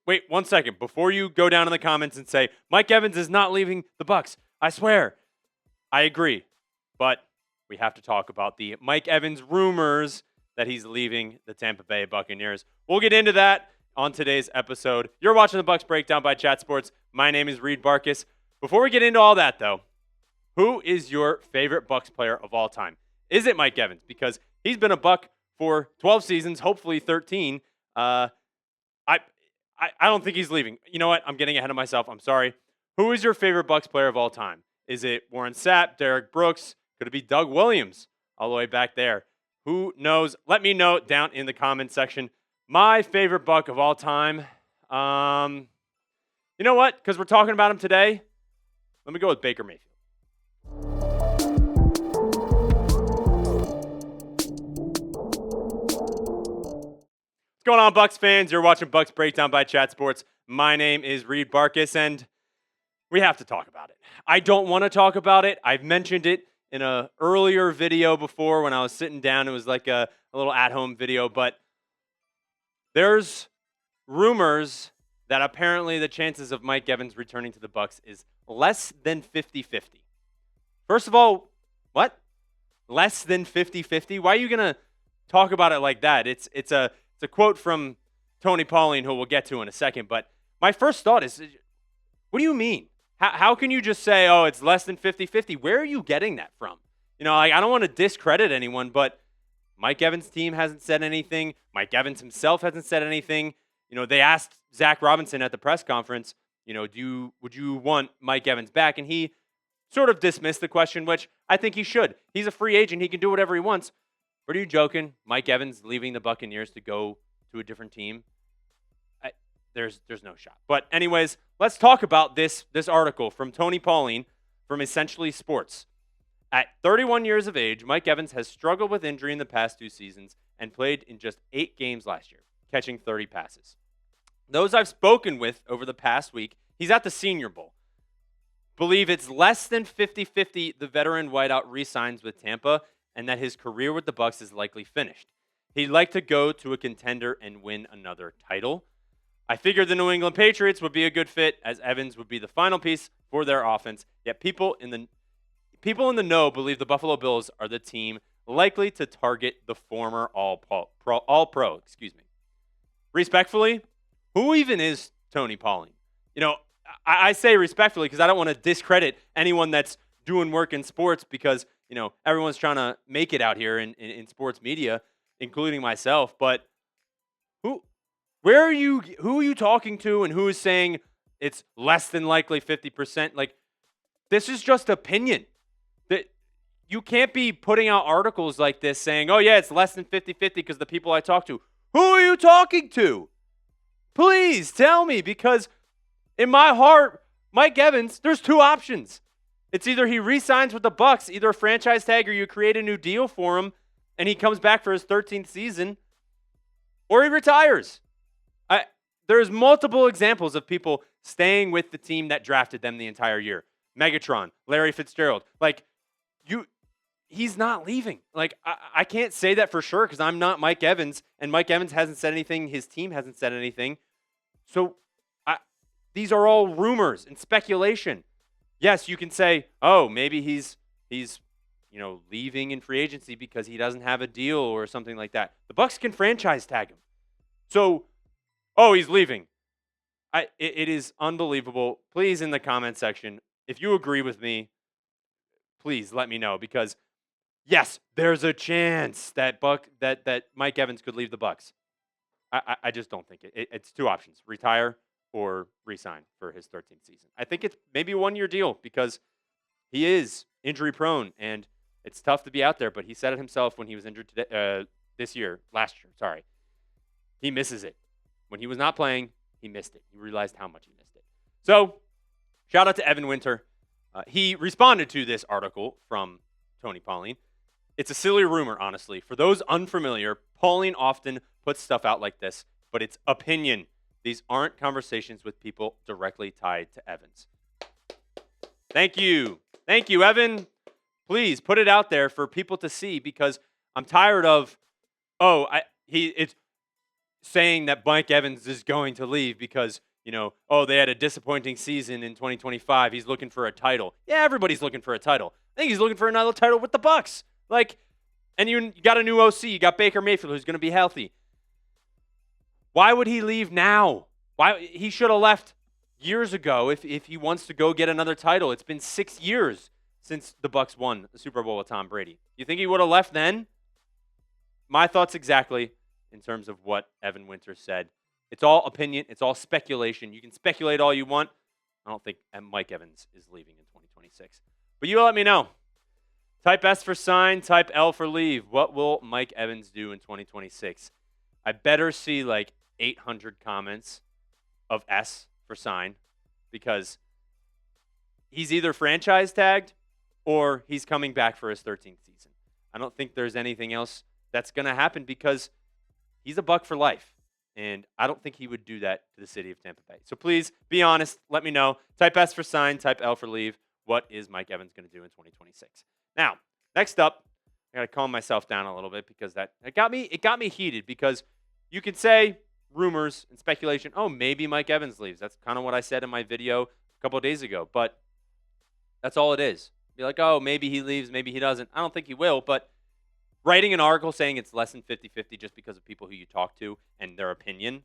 wait 1 second. Before you go down in the comments and say, Mike Evans is not leaving the Bucs, I swear. I agree. But we have to talk about the Mike Evans rumors that he's leaving the Tampa Bay Buccaneers. We'll get into that on today's episode. You're watching the Bucs Breakdown by Chat Sports. My name is Reid Bartkus. Before we get into all that, though, who is your favorite Bucs player of all time? Is it Mike Evans? Because he's been a Buck for 12 seasons, hopefully 13. I don't think he's leaving. You know what? I'm getting ahead of myself. I'm sorry. Who is your favorite Bucs player of all time? Is it Warren Sapp, Derek Brooks? Could it be Doug Williams all the way back there? Who knows? Let me know down in the comment section. My favorite Buck of all time. You know what? Because we're talking about him today, let me go with Baker Mayfield. What's going on, Bucs fans? You're watching Bucs Breakdown by Chat Sports. My name is Reid Bartkus, and we have to talk about it. I don't want to talk about it. I've mentioned it in an earlier video before when I was sitting down. It was like a little at-home video, but there's rumors that apparently the chances of Mike Evans returning to the Bucs is less than 50-50. First of all, what? Less than 50-50? Why are you going to talk about it like that? It's a quote from Tony Pauline, who we'll get to in a second, but my first thought is, what do you mean? How can you just say, oh, it's less than 50-50? Where are you getting that from? You know, I don't want to discredit anyone, but Mike Evans' team hasn't said anything. Mike Evans himself hasn't said anything. You know, they asked Zac Robinson at the press conference, you know, would you want Mike Evans back? And he sort of dismissed the question, which I think he should. He's a free agent. He can do whatever he wants. But are you joking? Mike Evans leaving the Buccaneers to go to a different team? There's no shot. But anyways, let's talk about this article from Tony Pauline from Essentially Sports. At 31 years of age, Mike Evans has struggled with injury in the past 2 seasons and played in just 8 games last year, catching 30 passes. Those I've spoken with over the past week, he's at the Senior Bowl, believe it's less than 50-50 the veteran wideout re-signs with Tampa and that his career with the Bucs is likely finished. He'd like to go to a contender and win another title. I figured the New England Patriots would be a good fit, as Evans would be the final piece for their offense. Yet people in the know believe the Buffalo Bills are the team likely to target the former All-Pro. Respectfully, who even is Tony Pauline? You know, I say respectfully because I don't want to discredit anyone that's doing work in sports, because, you know, everyone's trying to make it out here in sports media, including myself. But who are you talking to, and who is saying it's less than likely 50%? Like, this is just opinion. That you can't be putting out articles like this saying, oh yeah, it's less than 50-50 because the people I talk to. Who are you talking to? Please tell me, because in my heart, Mike Evans, there's 2 options. It's either he re-signs with the Bucs, either a franchise tag, or you create a new deal for him and he comes back for his 13th season, or he retires. There's multiple examples of people staying with the team that drafted them the entire year. Megatron, Larry Fitzgerald. Like, he's not leaving. Like, I can't say that for sure because I'm not Mike Evans, and Mike Evans hasn't said anything. His team hasn't said anything. So these are all rumors and speculation. Yes, you can say, oh, maybe he's leaving in free agency because he doesn't have a deal or something like that. The Bucs can franchise tag him. So, oh, he's leaving. It is unbelievable. Please, in the comment section, if you agree with me, please let me know, because yes, there's a chance that Mike Evans could leave the Bucs. I just don't think it. It's 2 options: retire or re-sign for his 13th season. I think it's maybe a 1-year deal because he is injury prone and it's tough to be out there. But he said it himself when he was injured last year. Sorry, he misses it. When he was not playing, he missed it. He realized how much he missed it. So, shout out to Evan Winter. He responded to this article from Tony Pauline. It's a silly rumor, honestly. For those unfamiliar, Pauline often puts stuff out like this, but it's opinion. These aren't conversations with people directly tied to Evans. Thank you. Thank you, Evan. Please put it out there for people to see, because I'm tired of, saying that Mike Evans is going to leave because, they had a disappointing season in 2025. He's looking for a title. Yeah, everybody's looking for a title. I think he's looking for another title with the Bucs. And you got a new OC. You got Baker Mayfield, who's going to be healthy. Why would he leave now? He should have left years ago if he wants to go get another title. It's been 6 years since the Bucs won the Super Bowl with Tom Brady. You think he would have left then? My thoughts exactly in terms of what Evan Winters said. It's all opinion. It's all speculation. You can speculate all you want. I don't think Mike Evans is leaving in 2026. But you let me know. Type S for sign, type L for leave. What will Mike Evans do in 2026? I better see 800 comments of S for sign because he's either franchise tagged or he's coming back for his 13th season. I don't think there's anything else that's going to happen because he's a Buck for life. And I don't think he would do that to the city of Tampa Bay. So please be honest. Let me know. Type S for sign, type L for leave. What is Mike Evans going to do in 2026? Now, next up, I got to calm myself down a little bit because it got me heated because you could say rumors and speculation, oh, maybe Mike Evans leaves. That's kind of what I said in my video a couple of days ago, but that's all it is. Be like, oh, maybe he leaves, maybe he doesn't. I don't think he will, but writing an article saying it's less than 50-50 just because of people who you talk to and their opinion,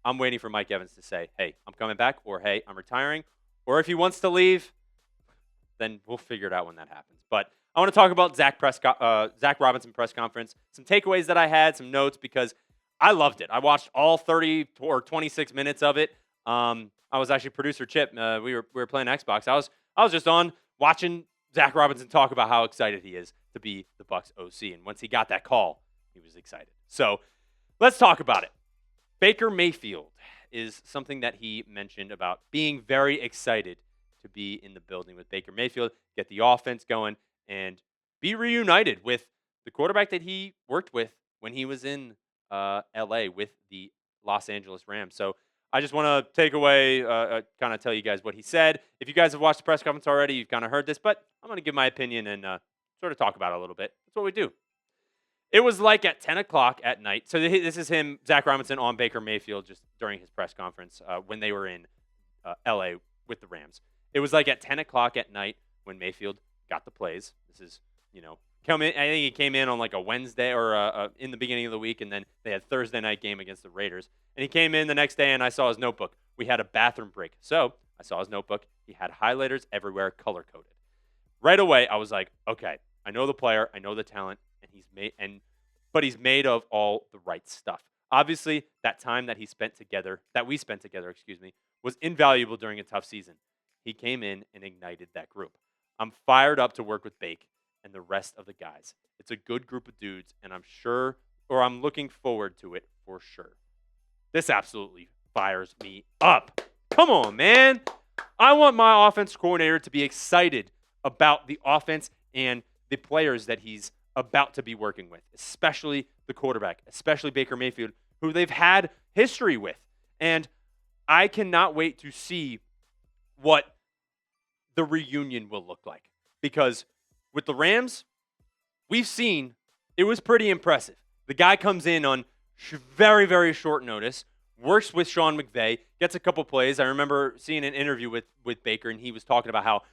I'm waiting for Mike Evans to say, hey, I'm coming back, or hey, I'm retiring, or if he wants to leave, then we'll figure it out when that happens. But I want to talk about Zac Robinson press conference, some takeaways that I had, some notes, because I loved it. I watched all 30 or 26 minutes of it. I was actually producer Chip. We were playing Xbox. I was just on watching Zac Robinson talk about how excited he is to be the Bucs OC. And once he got that call, he was excited. So let's talk about it. Baker Mayfield is something that he mentioned about being very excited to be in the building with Baker Mayfield, get the offense going, and be reunited with the quarterback that he worked with when he was in LA with the Los Angeles Rams. So I just want to take away, kind of tell you guys what he said. If you guys have watched the press conference already, you've kind of heard this, but I'm going to give my opinion and sort of talk about it a little bit. That's what we do. It was like at 10 o'clock at night. So this is him, Zac Robinson, on Baker Mayfield just during his press conference when they were in LA with the Rams. It was like at 10 o'clock at night when Mayfield got the plays. This is, come in. I think he came in on like a Wednesday or in the beginning of the week, and then they had Thursday night game against the Raiders. And he came in the next day, and I saw his notebook. We had a bathroom break. So I saw his notebook. He had highlighters everywhere, color-coded. Right away, I was like, okay, I know the player, I know the talent, but he's made of all the right stuff. Obviously, that time that we spent together, was invaluable during a tough season. He came in and ignited that group. I'm fired up to work with Bake and the rest of the guys. It's a good group of dudes, and I'm looking forward to it for sure. This absolutely fires me up. Come on, man. I want my offense coordinator to be excited about the offense and the players that he's about to be working with, especially the quarterback, especially Baker Mayfield, who they've had history with. And I cannot wait to see what the reunion will look like. Because with the Rams, we've seen it was pretty impressive. The guy comes in on very, very short notice, works with Sean McVay, gets a couple plays. I remember seeing an interview with Baker, and he was talking about how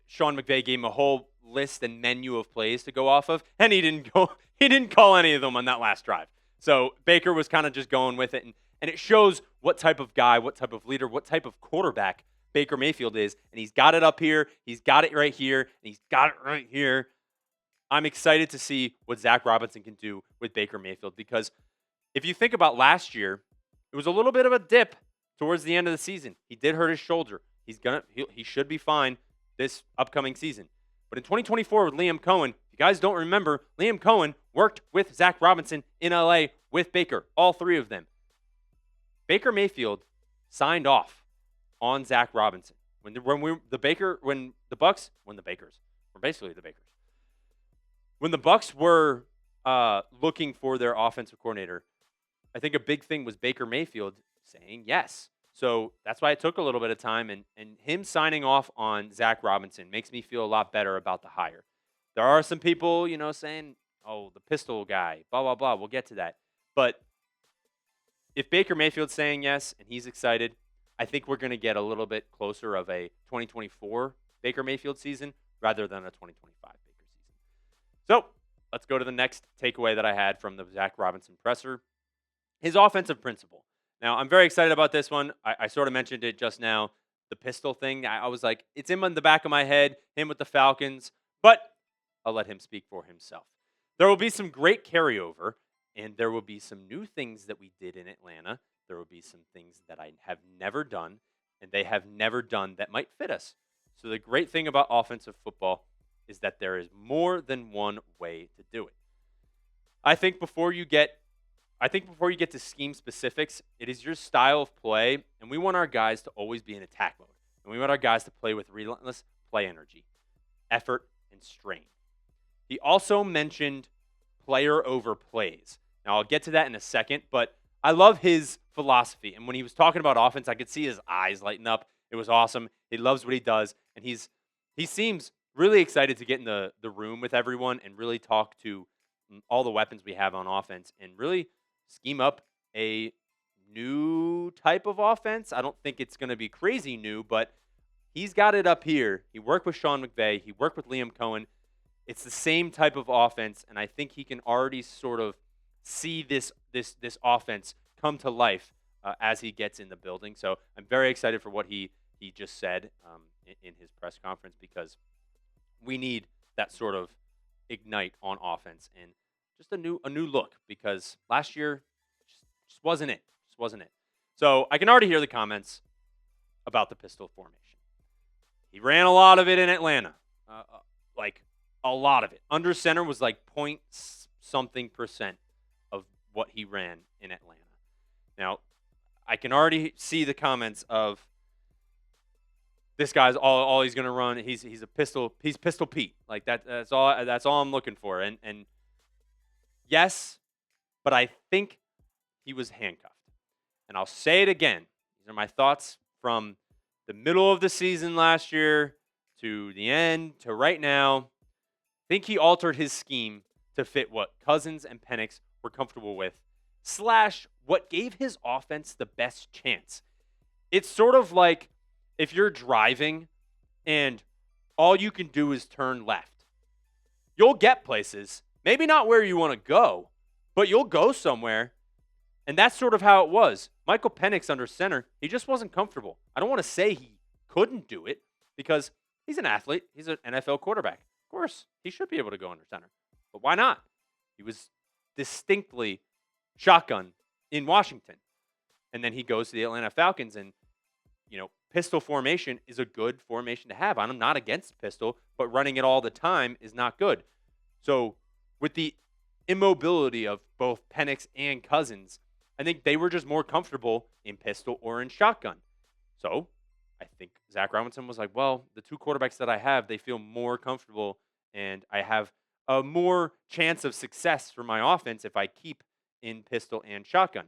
Sean McVay gave him a whole list and menu of plays to go off of, and he didn't call any of them on that last drive. So Baker was kind of just going with it, and it shows what type of guy, what type of leader, what type of quarterback Baker Mayfield is, and he's got it up here, he's got it right here, and he's got it right here. I'm excited to see what Zac Robinson can do with Baker Mayfield, because if you think about last year, it was a little bit of a dip towards the end of the season. He did hurt his shoulder. He should be fine this upcoming season. But in 2024 with Liam Cohen, if you guys don't remember, Liam Cohen worked with Zac Robinson in LA with Baker, all three of them. Baker Mayfield signed off on Zac Robinson. We're basically the Bakers. When the Bucs were looking for their offensive coordinator, I think a big thing was Baker Mayfield saying yes. So that's why it took a little bit of time, and him signing off on Zac Robinson makes me feel a lot better about the hire. There are some people, saying, oh, the pistol guy, blah, blah, blah. We'll get to that. But if Baker Mayfield's saying yes and he's excited, I think we're going to get a little bit closer of a 2024 Baker Mayfield season rather than a 2025 Baker season. So let's go to the next takeaway that I had from the Zac Robinson presser. His offensive principle. Now, I'm very excited about this one. I sort of mentioned it just now. The pistol thing, I was like, it's him in the back of my head, him with the Falcons, but I'll let him speak for himself. There will be some great carryover, and there will be some new things that we did in Atlanta. There will be some things that I have never done, and they have never done that might fit us. So the great thing about offensive football is that there is more than one way to do it. I think before you get to scheme specifics, it is your style of play, and we want our guys to always be in attack mode. And we want our guys to play with relentless play energy, effort, and strain. He also mentioned player over plays. Now, I'll get to that in a second, but I love his philosophy. And when he was talking about offense, I could see his eyes lighten up. It was awesome. He loves what he does, and he seems really excited to get in the room with everyone and really talk to all the weapons we have on offense and really scheme up a new type of offense. I don't think it's going to be crazy new, but he's got it up here. He worked with Sean McVay. He worked with Liam Cohen. It's the same type of offense, and I think he can already sort of see this offense come to life as he gets in the building. So I'm very excited for what he just said in his press conference, because we need that sort of ignite on offense and just a new look, because last year just wasn't it. So I can already hear the comments about the pistol formation. He ran a lot of it in Atlanta, like a lot of it. Under center was like point something percent of what he ran in Atlanta. Now, I can already see the comments of this guy's all he's going to run. He's a pistol. He's Pistol Pete. Like that. That's all I'm looking for. And yes, but I think he was handcuffed. And I'll say it again. These are my thoughts from the middle of the season last year to the end to right now. I think he altered his scheme to fit what Cousins and Penix were comfortable with, / what gave his offense the best chance. It's sort of like if you're driving and all you can do is turn left. You'll get places, maybe not where you want to go, but you'll go somewhere. And that's sort of how it was. Michael Penix under center, he just wasn't comfortable. I don't want to say he couldn't do it, because he's an athlete. He's an NFL quarterback. Of course, he should be able to go under center. But why not? He was distinctly shotgun in Washington. And then he goes to the Atlanta Falcons, and, pistol formation is a good formation to have. I'm not against pistol, but running it all the time is not good. So with the immobility of both Penix and Cousins, I think they were just more comfortable in pistol or in shotgun. So I think Zac Robinson was like, well, the two quarterbacks that I have, they feel more comfortable, and I have a more chance of success for my offense if I keep in pistol and shotgun.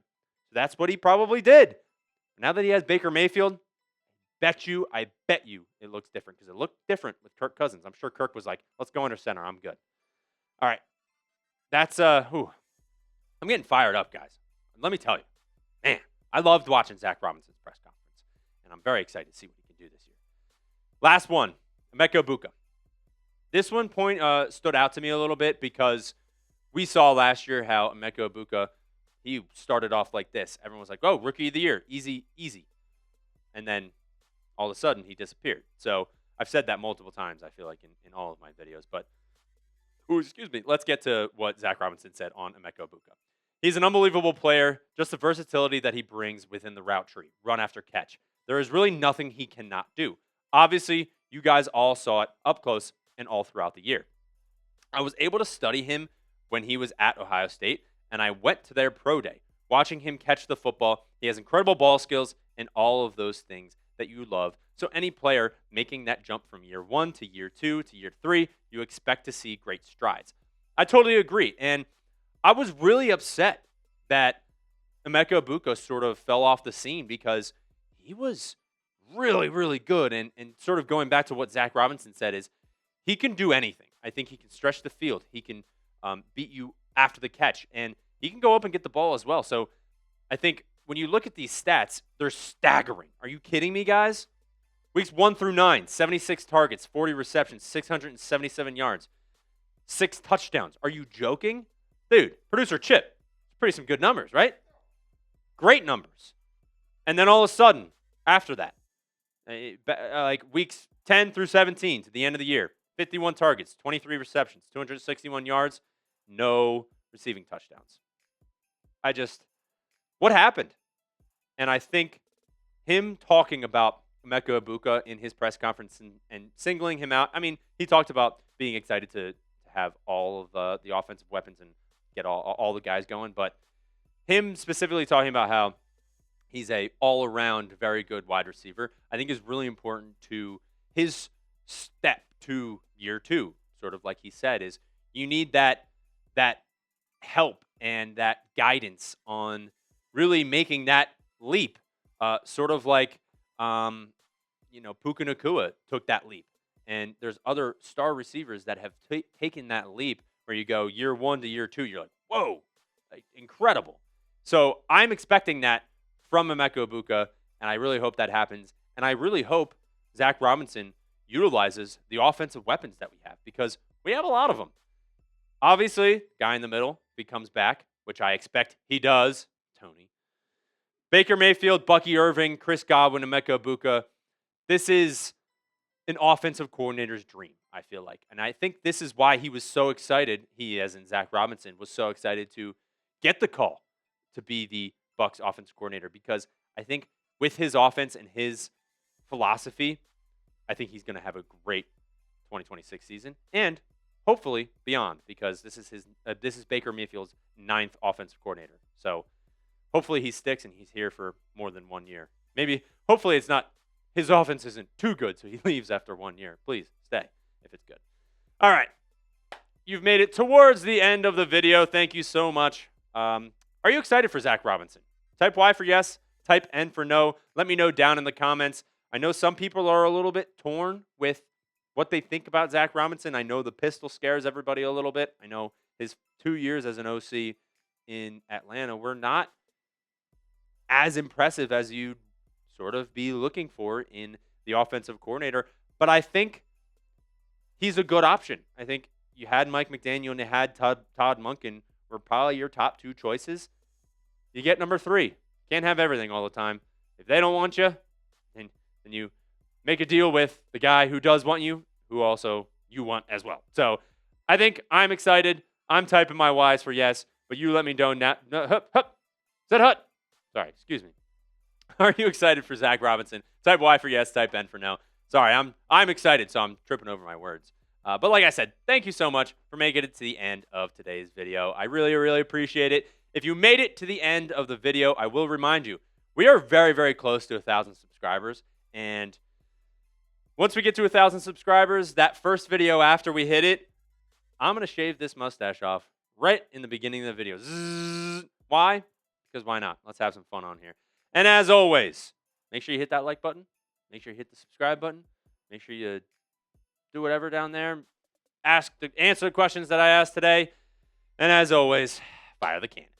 So that's what he probably did. Now that he has Baker Mayfield, I bet you it looks different, because it looked different with Kirk Cousins. I'm sure Kirk was like, let's go under center. I'm good. All right. That's, I'm getting fired up, guys. Let me tell you, man, I loved watching Zac Robinson's press conference, and I'm very excited to see what he can do this year. Last one, Emeka Egbuka. This one stood out to me a little bit, because we saw last year how Emeka Egbuka, he started off like this. Everyone was like, oh, rookie of the year, easy. And then all of a sudden he disappeared. So I've said that multiple times, I feel like, in all of my videos. But, let's get to what Zac Robinson said on Emeka Egbuka. He's an unbelievable player, just the versatility that he brings within the route tree, run after catch. There is really nothing he cannot do. Obviously, you guys all saw it up close and all throughout the year. I was able to study him when he was at Ohio State, and I went to their pro day. Watching him catch the football, he has incredible ball skills and all of those things that you love. So any player making that jump from year 1 to year 2 to year 3, you expect to see great strides. I totally agree. And I was really upset that Emeka Egbuka sort of fell off the scene, because he was really, really good. And sort of going back to what Zac Robinson said is he can do anything. I think he can stretch the field. He can beat you after the catch. And he can go up and get the ball as well. So I think when you look at these stats, they're staggering. Are you kidding me, guys? Weeks 1 through 9, 76 targets, 40 receptions, 677 yards, 6 touchdowns. Are you joking? Dude, producer Chip, it's pretty some good numbers, right? Great numbers. And then all of a sudden, after that, like weeks 10 through 17 to the end of the year, 51 targets, 23 receptions, 261 yards, no receiving touchdowns. What happened? And I think him talking about Emeka Egbuka in his press conference and singling him out. I mean, he talked about being excited to have all of the offensive weapons and get all the guys going. But him specifically talking about how he's a all-around very good wide receiver, I think is really important to his step to year 2. Sort of like he said, is you need that help and that guidance on really making that leap. Sort of like Puka Nacua took that leap. And there's other star receivers that have taken that leap where you go year 1 to year 2, you're like, whoa, like, incredible. So I'm expecting that from Emeka Egbuka, and I really hope that happens. And I really hope Zac Robinson utilizes the offensive weapons that we have, because we have a lot of them. Obviously, guy in the middle, if he comes back, which I expect he does, Tony. Baker Mayfield, Bucky Irving, Chris Godwin, Emeka Egbuka. This is an offensive coordinator's dream, I feel like. And I think this is why he was so excited, he as in Zac Robinson, was so excited to get the call to be the Bucs offensive coordinator, because I think with his offense and his philosophy, I think he's going to have a great 2026 season and hopefully beyond, because this is Baker Mayfield's 9th offensive coordinator. So hopefully he sticks and he's here for more than 1 year. Hopefully it's not, his offense isn't too good, so he leaves after 1 year. Please stay if it's good. All right. You've made it towards the end of the video. Thank you so much. Are you excited for Zac Robinson? Type Y for yes, type N for no. Let me know down in the comments. I know some people are a little bit torn with what they think about Zac Robinson. I know the pistol scares everybody a little bit. I know his 2 years as an OC in Atlanta were not as impressive as you'd sort of be looking for in the offensive coordinator. But I think he's a good option. I think you had Mike McDaniel and you had Todd Monken were probably your top 2 choices. You get number 3. Can't have everything all the time. If they don't want you, then you make a deal with the guy who does want you, who also you want as well. So I think I'm excited. I'm typing my Y's for yes, but you let me know now. Said hut. Sorry, excuse me. Are you excited for Zac Robinson? Type Y for yes, type N for no. Sorry, I'm excited, so I'm tripping over my words. But like I said, thank you so much for making it to the end of today's video. I really, really appreciate it. If you made it to the end of the video, I will remind you, we are very, very close to 1,000 subscribers. And once we get to 1,000 subscribers, that first video after we hit it, I'm going to shave this mustache off right in the beginning of the video. Zzz. Why? Because why not? Let's have some fun on here. And as always, make sure you hit that like button. Make sure you hit the subscribe button. Make sure you do whatever down there. Answer the questions that I asked today. And as always, fire the cannons.